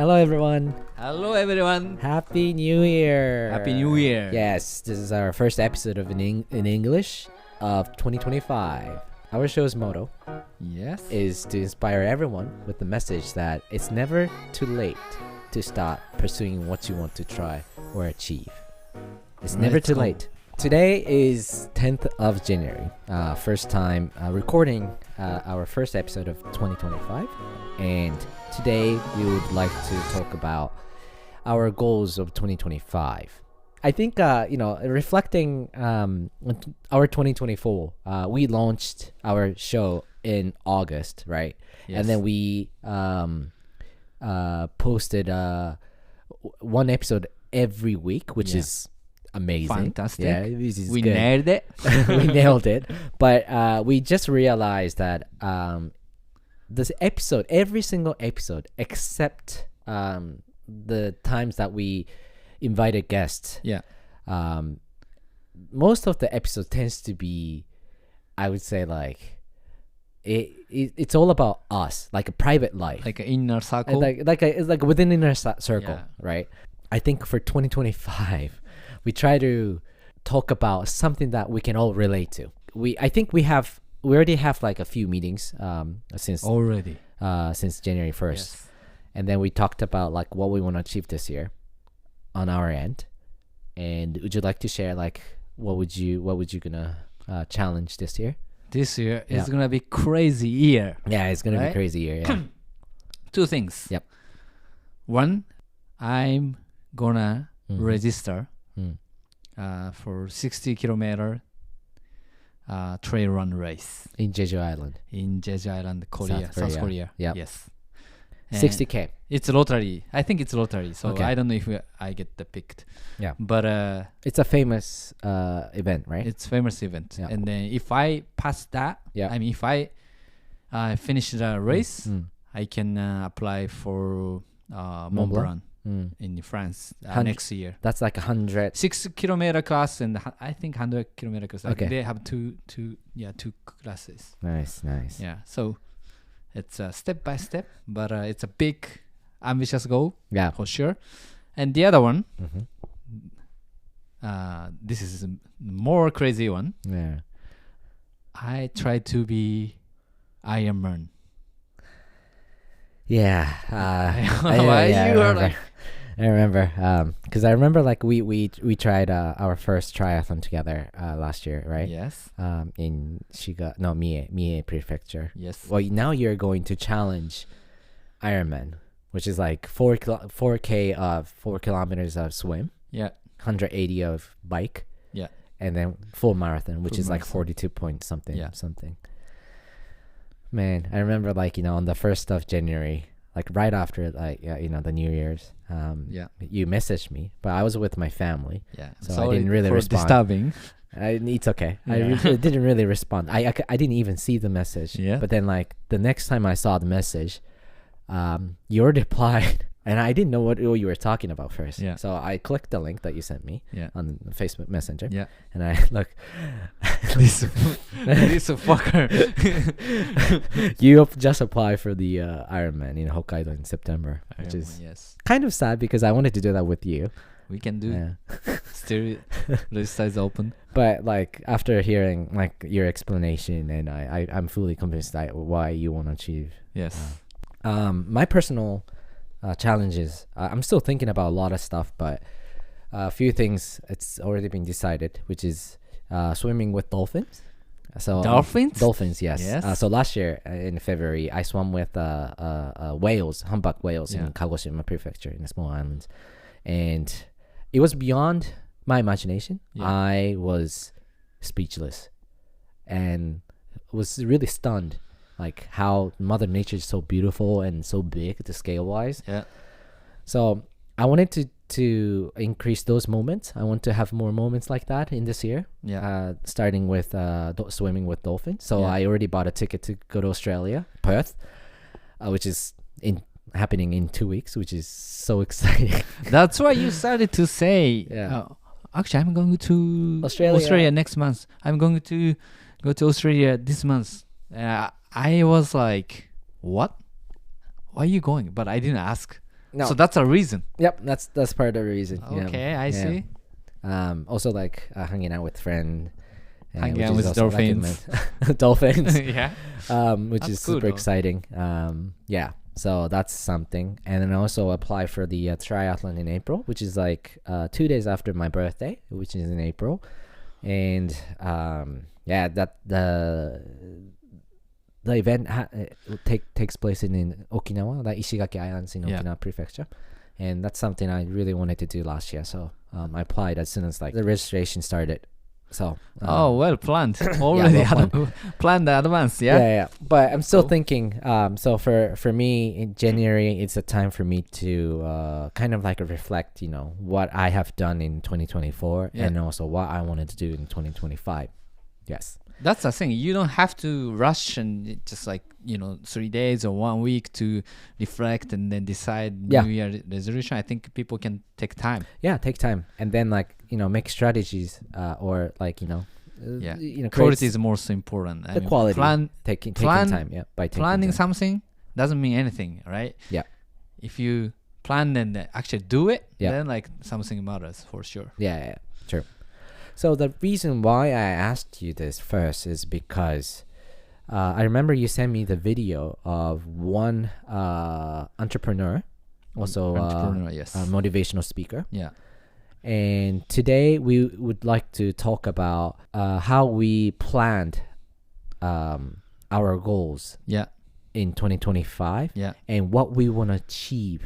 Hello, everyone. Hello, everyone. Happy New Year. Happy New Year. Yes, this is our first episode of in English of 2025. Our show's motto Yes. is to inspire everyone with the message that it's never too late to start pursuing what you want to try or achieve. It's never too late. Today is 10th of January. First time recording our first episode of 2025. And today we would like to talk about our goals of 2025. I think, reflecting our 2024, we launched our show in August, right? Yes. And then we posted one episode every week, which is amazing. Fantastic. Yeah, this is we good. nailed it. We nailed it. But we just realized that this episode, every single episode, except the times that we invited guests, Yeah. most of the episode tends to be, I would say, like it's all about us, like a private life, Like an inner circle. it's like within inner circle, Yeah. right? I think for 2025, we try to talk about something that we can all relate to. I think we already have like a few meetings since January 1st. Yes. And then we talked about like what we want to achieve this year on our end. And would you like to share like what would you gonna challenge this year? This year is Yeah. gonna be crazy year. Yeah, it's gonna be Right? crazy year. Yeah. Two things. Yep. One, I'm gonna Mhm. register Mm. for 60-kilometer trail run race In Jeju Island, in Jeju Island, Korea, South South Korea. Yep. Yes. And 60K. It's lottery. I think it's lottery. So Okay. I don't know if I get the picked. Yeah. But It's a famous event, right? it's famous event. Yeah. And then if I pass that, Yeah. I mean, if I finish the race, Mm. I can apply for Mont Mont Blanc? Blanc Mm. in France Hun- next year. That's like 100. 6-kilometer class and I think 100-kilometer class. Like Okay. They have two classes. Nice. Yeah. So it's step by step, but it's a big, ambitious goal Yeah. for sure. And the other one, Mm-hmm. this is a more crazy one. Yeah. I try to be Iron Man. Yeah. Why you were like- I remember. Because I remember like we tried our first triathlon together last year, right? Yes. In Mie Prefecture. Yes. Well, now you're going to challenge Ironman, which is like 4K of 4 kilometers of swim, Yeah. 180 of bike, Yeah. and then full marathon, which Full is like marathon. 42 point something. Yeah. Man, I remember like on the 1st of January, like right after like the New Year's, Yeah. you messaged me, but I was with my family. Yeah. So I Sorry didn't really for respond. disturbing. It's okay. I Yeah. didn't really respond. I didn't even see the message. Yeah. But then like the next time I saw the message, you replied, and I didn't know what you were talking about first. Yeah. So I clicked the link that you sent me Yeah. on Facebook Messenger. Yeah. And I look, This fucker. you just applied for the Ironman in Hokkaido in September, which Iron is Man, yes. kind of sad because I wanted to do that with you. We can do. Yeah. Still, register is open. But like after hearing like your explanation, and I'm fully convinced that why you want to achieve. Yes. My personal challenges, I'm still thinking about a lot of stuff, but a few things it's already been decided, which is swimming with dolphins. So Dolphins? dolphins, yes. Yes. So last year in February, I swam with whales, humpback whales Yeah. in Kagoshima Prefecture in the small islands, and it was beyond my imagination. Yeah. I was speechless and was really stunned, like how Mother Nature is so beautiful and so big, the scale wise. Yeah. So I wanted to increase those moments. I want to have more moments like that in this year. Yeah. Starting with swimming with dolphins. So Yeah. I already bought a ticket to go to Australia, Perth, which is happening in 2 weeks, which is so exciting. That's why you started to say. Yeah. Actually, I'm going to Australia. next month. I'm going to go to Australia this month. I was like, what? Why are you going? But I didn't ask. No. So that's a reason. Yep, that's part of the reason. Okay, I see. Also like hanging out with friends. Hanging out with dolphins. Dolphins. Yeah. Which That's is cool super though. exciting. Yeah. So that's something. And then also apply for the triathlon in April, which is like 2 days after my birthday, which is in April. And that the event takes place in Okinawa, the Ishigaki Islands in Okinawa Prefecture. And that's something I really wanted to do last year. So I applied as soon as like the registration started. So well planned. Already planned the advance. Yeah. But I'm still thinking. So for me in January, it's a time for me to kind of like reflect, what I have done in 2024 and also what I wanted to do in 2025. Yes. That's the thing. You don't have to rush and just like 3 days or 1 week to reflect and then decide New Year resolution. I think people can take time. Yeah, take time and then like make strategies or like quality is most important. The quality taking time. Yeah, by taking planning time. Something doesn't mean anything, right? Yeah. If you plan and actually do it, Yeah. then like something matters for sure. Yeah, true. So the reason why I asked you this first is because I remember you sent me the video of one entrepreneur, also yes. a motivational speaker. Yeah. And today we would like to talk about how we planned our goals in 2025 and what we want to achieve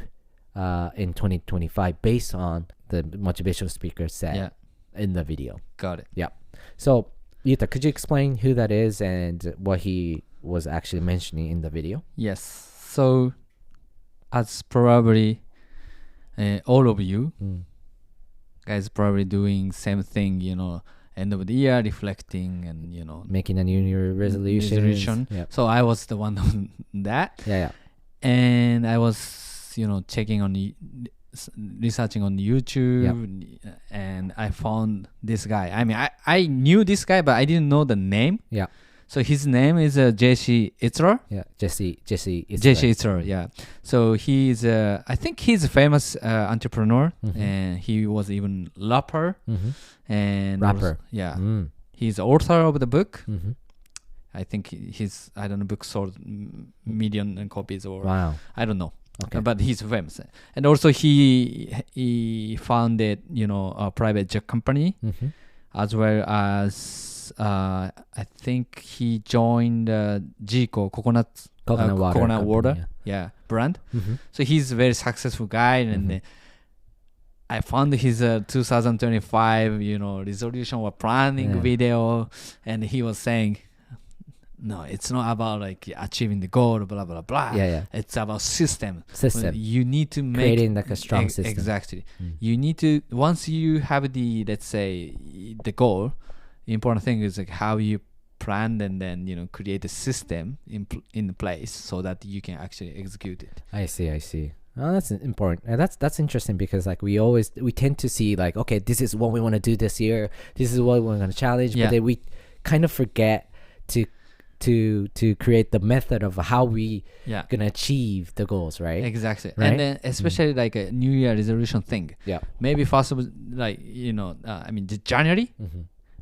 in 2025 based on the motivational speaker said in the video. Got it. Yeah. So, Yuta, could you explain who that is and what he was actually mentioning in the video? Yes. So, as probably all of you guys probably doing same thing, end of the year, reflecting and, making a New Year resolution. Yep. So, I was the one on that. Yeah. And I was, checking on researching on YouTube and I found this guy. I mean, I knew this guy, but I didn't know the name. Yeah. So his name is Jesse Itzler. Yeah, Jesse Itzler. Jesse Itzler, yeah. So he's, I think he's a famous entrepreneur, and he was even rapper. And rapper. He's author of the book. I think his, book sold million copies or I don't know. Okay. But he's famous, and also he founded a private jet company, as well as I think he joined Jico coconut water brand. So he's a very successful guy, and I found his 2025 resolution or planning video, and he was saying, no, it's not about like achieving the goal, blah blah blah. It's about system. You need to make creating like a strong system. Exactly. You need to, once you have the, let's say, the goal, the important thing is like how you plan and then create a system in place so that you can actually execute it. I see. Oh, that's important. And that's interesting because like we tend to see like, okay, this is what we want to do this year. This is what we're going to challenge. But then we kind of forget to create the method of how we gonna achieve the goals, right? Exactly. And then especially like a New Year resolution thing. Yeah. Maybe first of like January,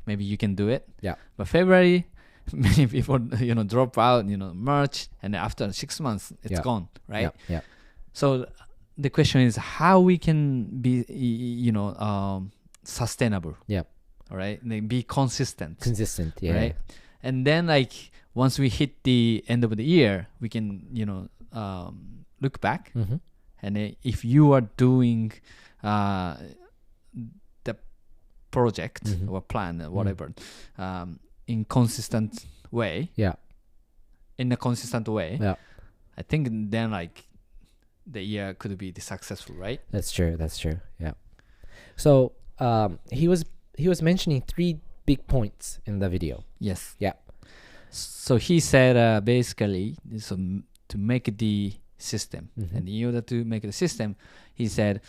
maybe you can do it. Yeah. But February, many people drop out. March, and after 6 months, it's gone, right? Yeah. So the question is how we can be sustainable. Yeah. All right. And be consistent. Yeah. Right. And then like once we hit the end of the year, we can, look back. And if you are doing the project or plan or whatever in a consistent way, I think then like the year could be successful, right? That's true. Yeah. So he was mentioning 3 big points in the video. Yes. Yeah. So he said basically, so to make the system, and in order to make the system, he said,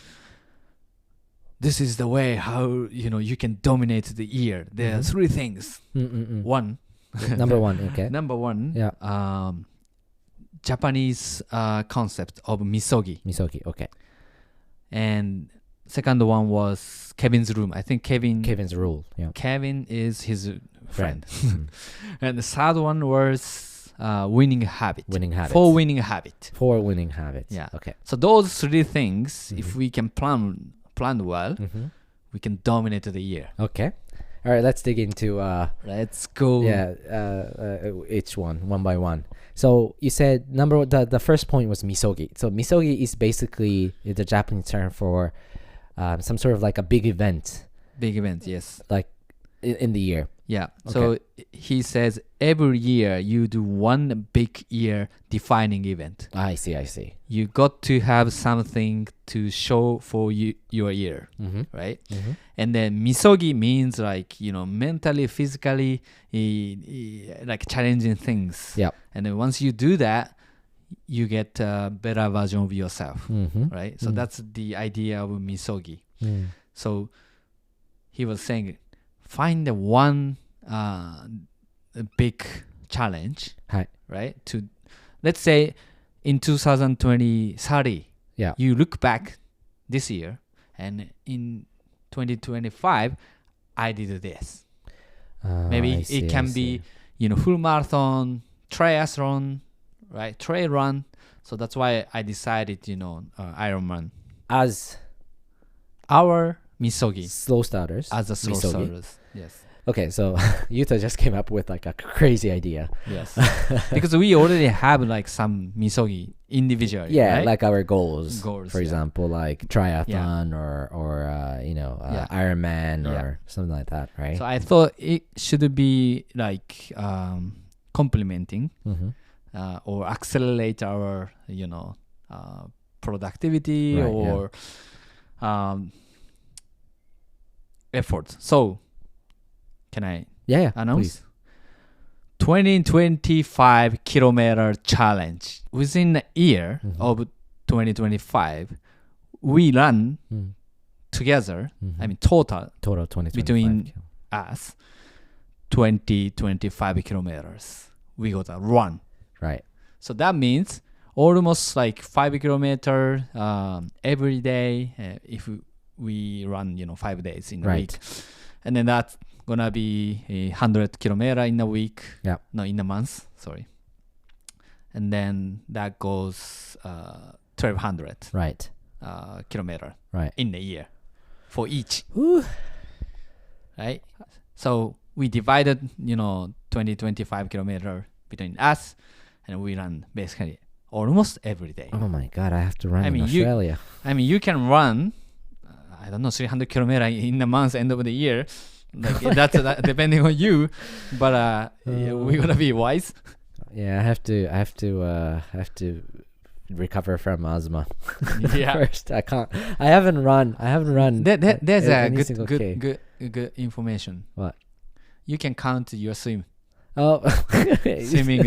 this is the way how you can dominate the year. There are 3 things. One. Number 1. Okay. Number 1. Yeah. Japanese concept of misogi. Misogi. Okay. and second one was Kevin's room. I think Kevin's rule. Yeah. Kevin is his friend. Mhm. And the third one was winning habit. Winning habits. For winning habit. For winning habits. Yeah. Okay. So those three things, if Mhm. we can plan well, Hmm. we can dominate the year. Okay. All right. Let's dig into Let's go. each one by one. So you said the first point was misogi. So misogi is basically the Japanese term for some sort of like a big event, Big event, yes. like in the year. Yeah. So he says every year you do one big year defining event. I see. You got to have something to show for your year, Mm-hmm. right? Mm-hmm. And then misogi means like, mentally, physically, like challenging things. Yep. And then once you do that, you get a better version of yourself, Mm-hmm. right? So that's the idea of misogi. Mm. So he was saying, find the one big challenge, Hi. right? To let's say in 2030, Yeah. you look back this year, and in 2025, I did this. Maybe it can be, full marathon, triathlon, right? Trail run. So that's why I decided, Ironman. As Our misogi slow starters. as a slow misogi. starters. Yes. Okay, so Yuta just came up with like a crazy idea. Yes. Because we already have like some misogi individually. Yeah, right? like our goals. Goals, for yeah. example, like triathlon or Yeah. Ironman Yeah. or something like that, right? So I thought it should be like complementing Mm-hmm. or accelerate our productivity Right, or effort. So can I Yeah, announce? 2025 kilometer challenge. Within a year Mhm. of 2025, we run Mm. together, Mhm. I mean total Total 2025. between us, 25 kilometers. We got to run. Right. So that means almost like 5 kilometer every day if we run 5 days in a Right. week, and then that's gonna be 100 kilometer in a week. Yeah. No, in a month. Sorry. And then that goes 1,200 Right. kilometer Right. in a year for each. Ooh. Right. So we divided 25 kilometer between us, and we run basically almost every day. Oh my God! I have to run I in mean, Australia. you can run, I don't know, 300 kilometer in a month, end of the year. Like that's depending on you, but we gotta be wise. Yeah, I have to recover from asthma. Yeah. First, I can't. I haven't run. There's a any single K. good information. What? You can count your swimming Oh,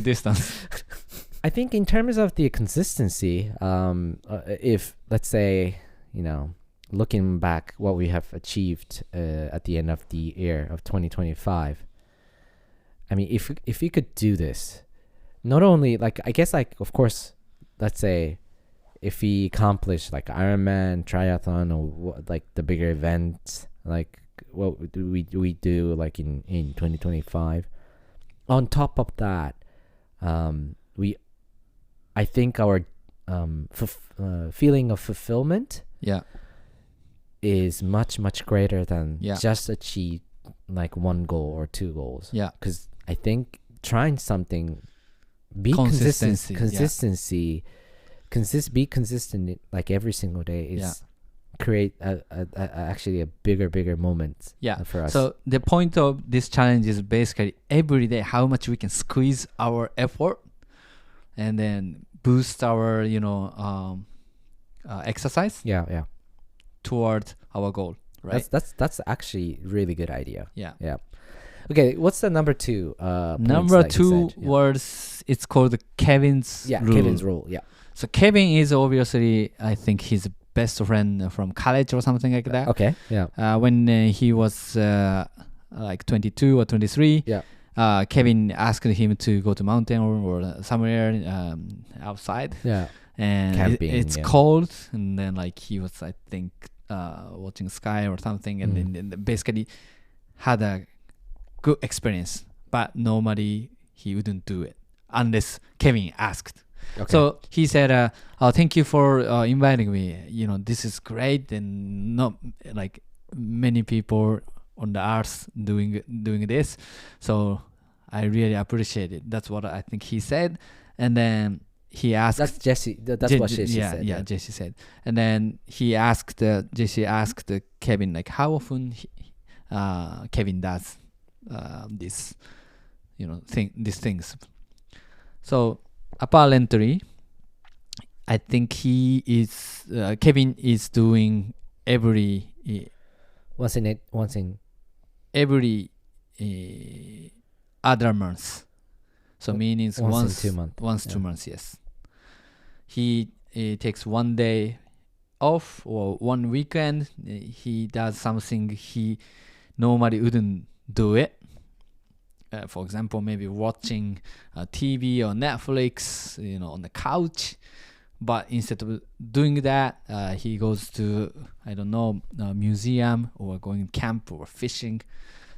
distance. I think in terms of the consistency, if let's say, looking back what we have achieved at the end of the year of 2025, I mean, if we could do this, not only like, I guess, like, of course, let's say if we accomplish like Ironman, triathlon, or like the bigger events, like what do we do like in 2025, on top of that, I think our feeling of fulfillment Yeah. is much greater than Yeah. just achieve like one goal or two goals. Yeah. Because I think trying something, be Consistency, be consistent like every single day is create actually a bigger moment. Yeah. For us. So the point of this challenge is basically every day how much we can squeeze our effort and then boost our exercise yeah. toward our goal, right? That's actually really good idea. Yeah. Yeah. Okay, what's the number two? Points Number that you 2 said? Yeah. was, it's called Kevin's rule. Kevin's rule. Yeah. So Kevin is obviously, I think, his best friend from college or something like that. Okay. Yeah. When he was like 22 or 23, Kevin asked him to go to mountain or somewhere outside. Yeah. and Camping, it's yeah. cold, and then like he was, I think, watching sky or something, and then basically had a good experience, but normally he wouldn't do it unless Kevin asked. Okay. So he said, thank you for inviting me. This is great, and not like many people on the earth doing this. So I really appreciate it. That's what I think he said. And then he asked. That's Jesse. That's what she said. Yeah, Jesse said. And then Jesse asked Kevin like how often Kevin does this, these things. So apparently, I think Kevin is doing every other month. So meaning once in 2 months. Once 2 months, yes. He takes 1 day off or 1 weekend. He does something he normally wouldn't do it. For example, maybe watching TV or Netflix, on the couch. But instead of doing that, he goes to, I don't know, a museum or going camp or fishing.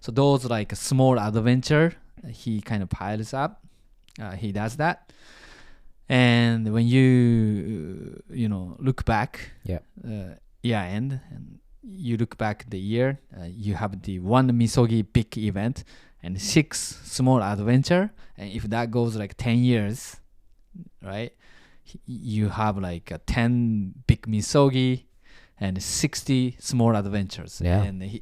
So those like a small adventure, he kind of piles up. He does that. And when you look back, year end, and you look back the year, you have the one Misogi big event and 6 small adventure. And if that goes like 10 years, right? You have like 10 big Misogi and 60 small adventures. Yeah. And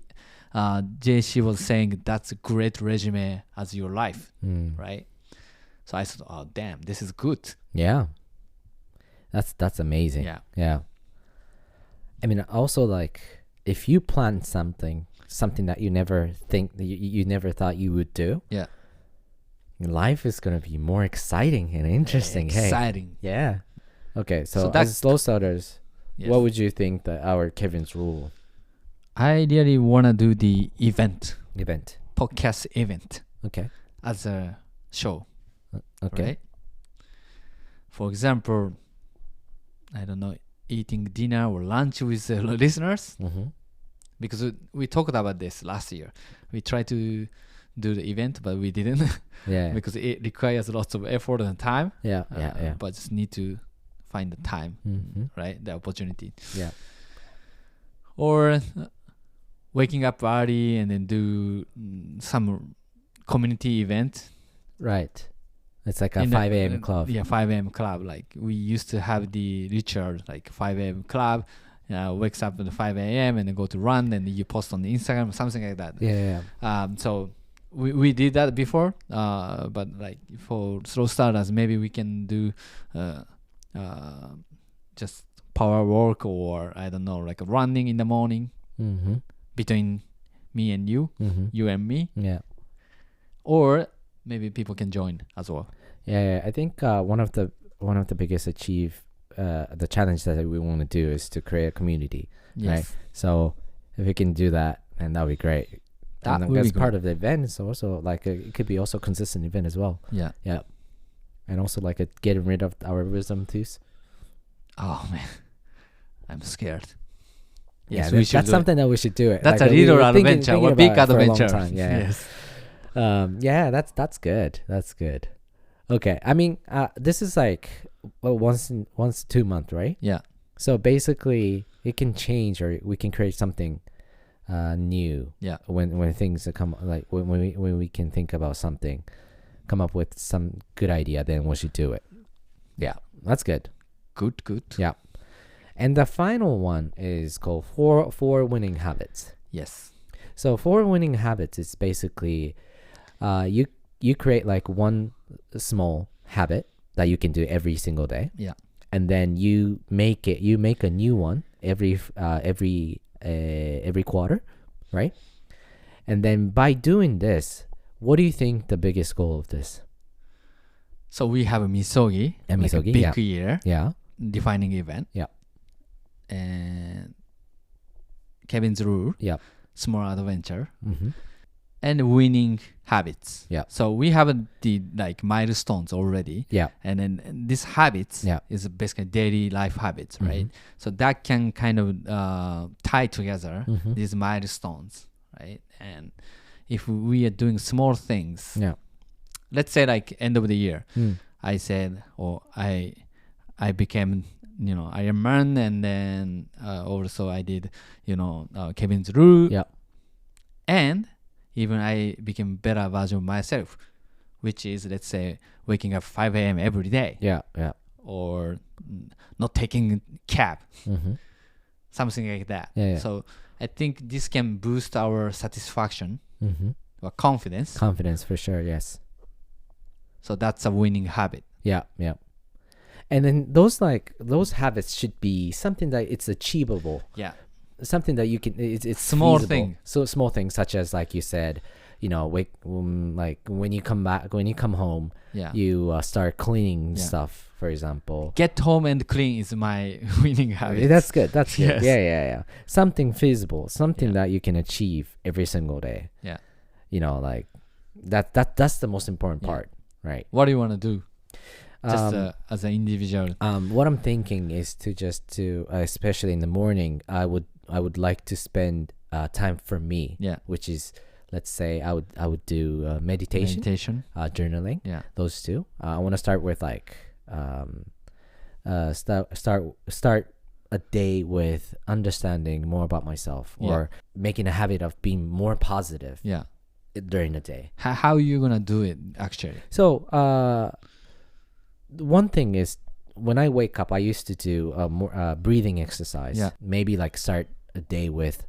JC was saying that's a great resume as your life, right? So I thought, oh damn, this is good. Yeah. That's amazing. Yeah. I mean, also like if you plan something that you never you never thought you would do. Yeah. Life is gonna be more exciting and interesting. Exciting. Hey. Yeah. Okay, so that's as slow starters, yes. what would you think that our Kevin's rule I really wanna do the event? podcast event. Okay. As a show. Okay. Right? For example, I don't know, eating dinner or lunch with the listeners. Because we talked about this last year. We tried to do the event, but we didn't. Yeah. Because it requires lots of effort and time. Yeah. But just need to find the time, right? The opportunity. Yeah. Or waking up early and then do some community event. Right. It's like a 5 a.m. club. Yeah, 5 a.m. club. Like we used to have the ritual, like 5 a.m. club. Wakes up at 5 a.m. and then go to run, and you post on the Instagram, something like that. Yeah. So we did that before, but like for slow starters, maybe we can do just power walk, or I don't know, like running in the morning between me and you, you and me. Yeah. Or maybe people can join as well. Yeah. I think one of the biggest the challenge that we want to do is to create a community. Yes. Right? So if we can do that, and that would be great. That and would that's be part of the event. It's also like it could be also consistent event as well. Yeah. And also like getting rid of our wisdom tooth. Oh man, I'm scared. Yes, that's something that we should do it. That's like, a little adventure, thinking a big about it for a long adventure. time. Yeah. Yes. That's good. That's good. Okay. I mean, this is like once 2 months, right? Yeah. So basically, it can change, or we can create something new. Yeah. When things come, like when we can think about something, come up with some good idea, then we should do it. Yeah, that's good. Good. Yeah. And the final one is called four winning habits. Yes. So 4 winning habits is basically you create like one small habit that you can do every single day. Yeah. And then you make a new one every quarter, right? And then by doing this, what do you think the biggest goal of this? So we have a Misogi, like a big year, defining event. Yeah. And Kevin's rule, yeah, small adventure. and winning habits. Yeah. So we have the like milestones already. Yeah. And then this habits Yeah. is basically daily life habits, right? Mhm. So that can kind of tie together Mhm. these milestones, right? And if we are doing small things, Yeah. let's say like end of the year, Mm. I said, or I became, Iron Man, and then also I did, Kevin's Rule, Yeah. and even I became better version of myself, which is, let's say, waking up 5 a.m. every day, Yeah. Yeah. or not taking cab, Mm-hmm. something like that. Yeah, yeah. So I think this can boost our satisfaction Mm-hmm. or confidence. Confidence for sure. Yes. So that's a winning habit. Yeah. Yeah. And then those habits should be something that it's achievable. Yeah. Something that you can. It's Small feasible. thing. So small things such as like you said, like when you come home, Yeah. you start cleaning Yeah. stuff. For example. Get home and clean is my winning habit. That's good. That's good. Yes. Yeah. Something feasible. Something Yeah. that you can achieve every single day. Yeah. Like that's the most important Yeah. part, right? What do you want to do? Just Um, as an individual. what I'm thinking is to especially in the morning, I would like to spend time for me, Yeah. which is, let's say I would do meditation, journaling, Yeah. those two. I want to start with like start a day with understanding more about myself, or making a habit of being more positive Yeah. during the day. How are you gonna do it actually? So one thing is, when I wake up, I used to do more breathing exercise. Yeah. Maybe like start a day with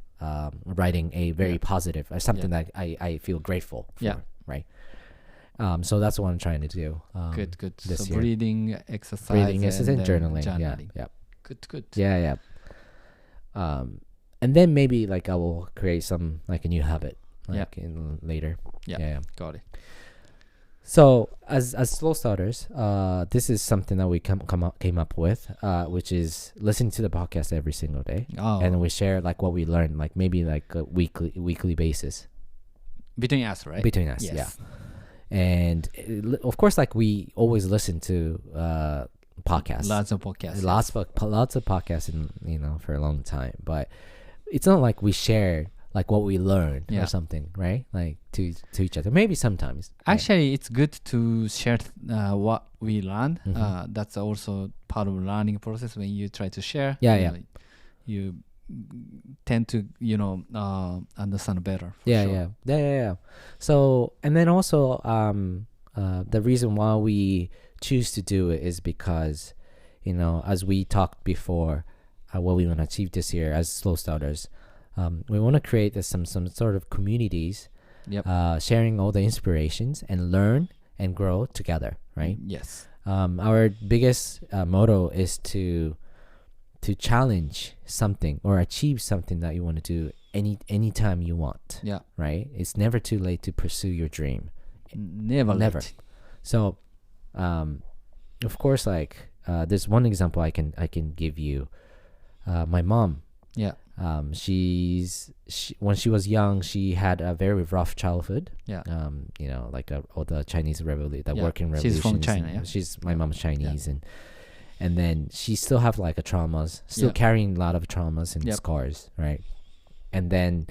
writing a very positive, something that I feel grateful for. Yeah. Right. So that's what I'm trying to do. Good. this So year. breathing exercise, and then journaling. journaling. Yeah. Good. Yeah. And then maybe like I will create some like a new habit like in later. Yeah. Got it. So as slow starters, this is something that we came up with, which is listening to the podcast every single day, and we share like what we learned, like maybe like a weekly basis Between us, right? between us. Yes. Yeah, and of course, like we always listen to podcasts, Lots of podcasts. lots of podcasts, for a long time. But it's not like we share like what we learned or something, right? Like to each other. Maybe sometimes. Actually, it's good to share what we learned. Mhm. That's also part of learning process. When you try to share, you tend to understand better. for sure. Yeah. So, and then also the reason why we choose to do it is because, as we talked before, what we want to achieve this year as slow starters, we want to create some sort of communities, sharing all the inspirations and learn and grow together, right? Yes. Our biggest motto is to challenge something or achieve something that you want to do anytime you want. Yeah. Right? It's never too late to pursue your dream. Never. Never. Late. So, of course, like there's one example I can give you. My mom. Yeah. When she was young, she had a very rough childhood. Yeah. Like all the Chinese revolution, the Yeah. working She's revolution. from China, yeah. My mom's Chinese, and then she still have like a traumas, still carrying a lot of traumas and scars, right? And then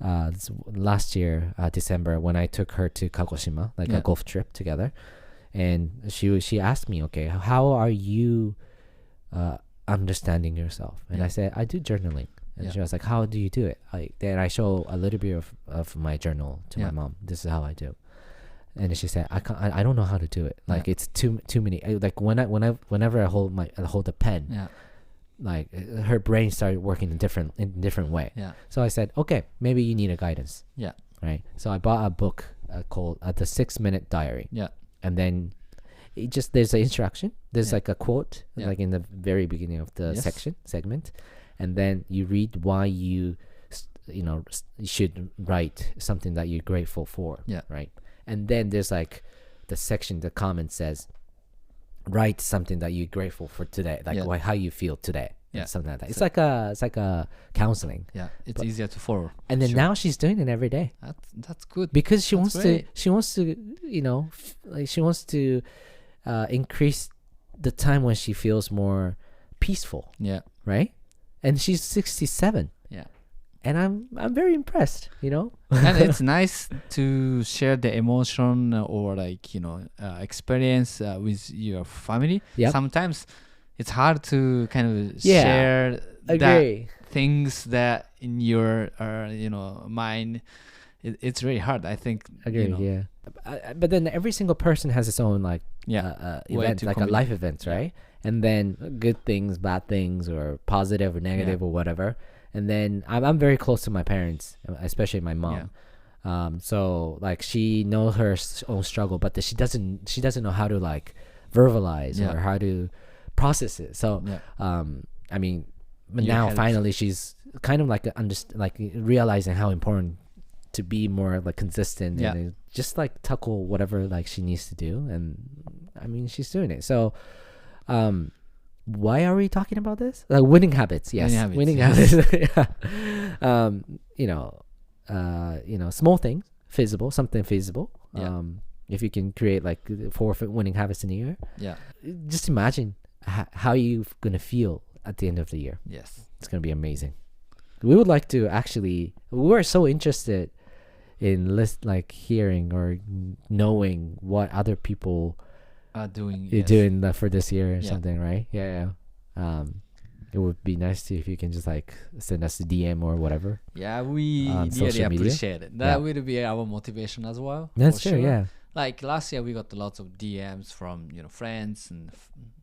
last year, December, when I took her to Kagoshima, like a golf trip together, and she asked me, okay, how are you understanding yourself? And I said, I do journaling. And she was like, how do you do it? Then I show a little bit of my journal to my mom. This is how I do. And she said, I don't know how to do it. Like it's too many. Like whenever I hold the pen, like her brain started working in different way. Yeah. So I said, okay, maybe you need a guidance. Yeah. Right. So I bought a book called the 6-Minute Diary. Yeah. And then there's an instruction. There's like a quote like in the very beginning of the segment. And then you read why you should write something that you're grateful for. Yeah. Right. And then there's like the comment says, write something that you're grateful for today, like how you feel today. Yeah. something like that. It's So- like a counseling. Yeah, it's But- easier to follow. And then Sure. now she's doing it every day That's good. because she That's wants great. to. She wants to, she wants to increase the time when she feels more peaceful, Yeah. right? And she's 67. Yeah. And I'm very impressed, And it's nice to share the emotion or experience with your family. Yep. Sometimes it's hard to kind of Yeah. share that Agree. things that in your mind. It's really hard. I think. Agree. Yeah. But then every single person has its own Yeah. Way event, to like a life events, right? And then good things, bad things, or positive or negative or whatever. And then I'm very close to my parents, especially my mom. So like she knows her own struggle, but she doesn't know how to like verbalize or how to process it. So I mean, but You now help. finally she's kind of like realizing how important to be more like consistent and just like tackle whatever like she needs to do. And I mean, she's doing it. So why are we talking about this? Like winning habits, yes. Winning habits. Yeah. Small things, something feasible. Yeah. If you can create like 4 winning habits in a year, just imagine how you're gonna feel at the end of the year. Yes. It's gonna be amazing. We would like to we're so interested in hearing or knowing what other people Are doing. you're doing for this year or Yeah. something, right? Yeah. It would be nice if you can just like send us a DM or whatever. Yeah, we On really social media. appreciate it. That will be our motivation as well. That's for true. sure. Yeah. Like last year, we got lots of DMs from friends and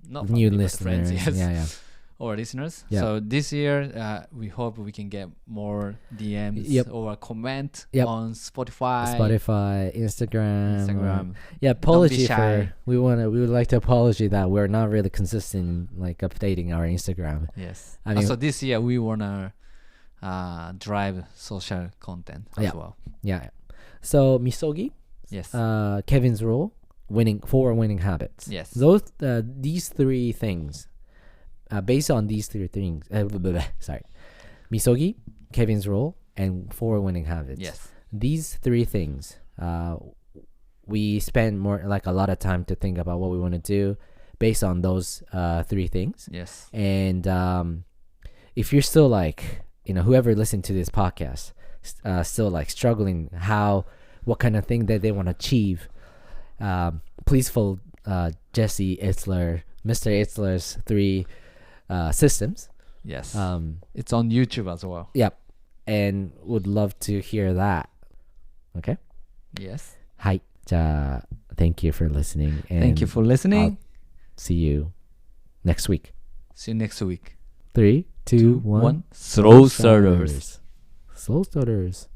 not New family, but listeners. friends, yes, Yeah. or listeners. Yeah. So this year, we hope we can get more DMs Yep. or comment Yep. on Spotify. Instagram. Yeah. Apology shy. we would like to apologize that we're not really consistent in, like updating our Instagram. Yes. I mean- So this year we wanna drive social content as Yeah. well. Yeah. So Misogi, Yes. Kevin's rule, winning habits. Yes. These 3 things, based on these 3 things, sorry, Misogi, Kevin's rule, and 4 winning habits. Yes. These 3 things, we spend a lot of time to think about what we want to do based on those 3 things. Yes. And if you're still like, whoever listened to this podcast, still like struggling what kind of thing that they want to achieve, please follow Jesse Itzler, Mr. Itzler's 3 systems. Yes. It's on YouTube as well. Yep. And would love to hear that. Okay? Yes. はい。じゃあ thank you for listening. And Thank you for listening. see you next week. See you next week. 3, 2, 1. Slow starters. Slow starters.